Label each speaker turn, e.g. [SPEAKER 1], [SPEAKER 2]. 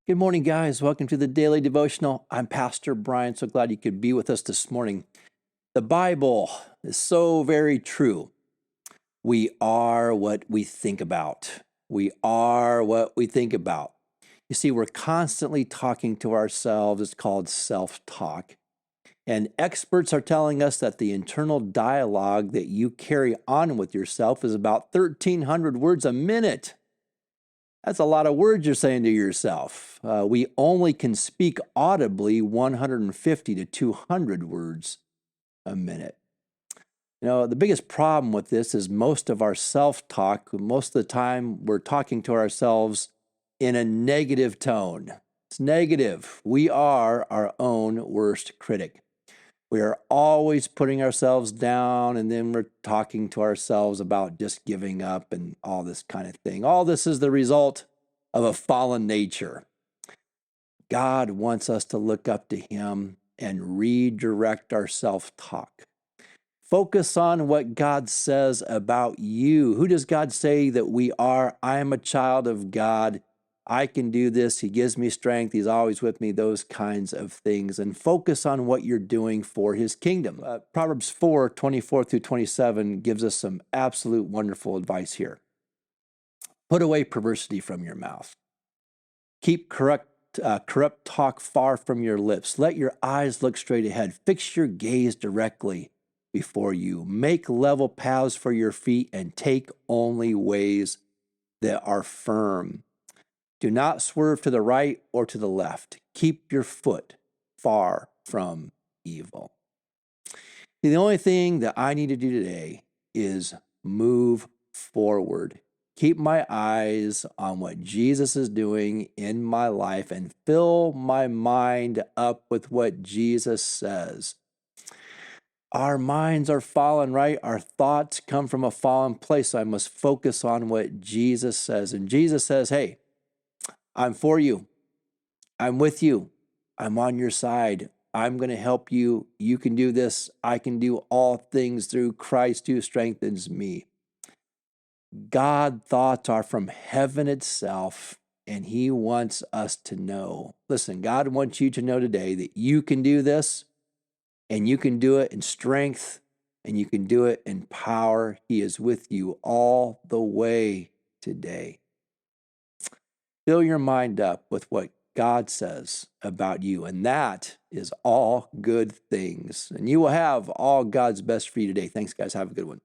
[SPEAKER 1] Good morning, guys. Welcome to the Daily Devotional. I'm Pastor Brian. So glad you could be with us this morning. The Bible is so very true. We are what we think about. We are what we think about. You see, we're constantly talking to ourselves. It's called self-talk. And experts are telling us that the internal dialogue that you carry on with yourself is about 1,300 words a minute. That's a lot of words you're saying to yourself. We only can speak audibly 150 to 200 words a minute. The biggest problem with this is most of our self-talk, most of the time we're talking to ourselves in a negative tone. It's negative. We are our own worst critic. We are always putting ourselves down, and then we're talking to ourselves about just giving up and all this kind of thing. All this is the result of a fallen nature. God wants us to look up to Him and redirect our self-talk. Focus on what God says about you. Who does God say that we are? I am a child of God. I can do this. He gives me strength. He's always with me, those kinds of things. And focus on what you're doing for His kingdom. Proverbs 4:24-27 gives us some absolute wonderful advice here. Put away perversity from your mouth. Keep corrupt talk far from your lips. Let your eyes look straight ahead. Fix your gaze directly before you. Make level paths for your feet and take only ways that are firm. Do not swerve to the right or to the left. Keep your foot far from evil. The only thing that I need to do today is move forward. Keep my eyes on what Jesus is doing in my life and fill my mind up with what Jesus says. Our minds are fallen, right? Our thoughts come from a fallen place. So I must focus on what Jesus says. And Jesus says, hey, I'm for you. I'm with you. I'm on your side. I'm going to help you. You can do this. I can do all things through Christ who strengthens me. God's thoughts are from heaven itself, and He wants us to know. Listen, God wants you to know today that you can do this, and you can do it in strength, and you can do it in power. He is with you all the way today. Fill your mind up with what God says about you, and that is all good things. And you will have all God's best for you today. Thanks, guys. Have a good one.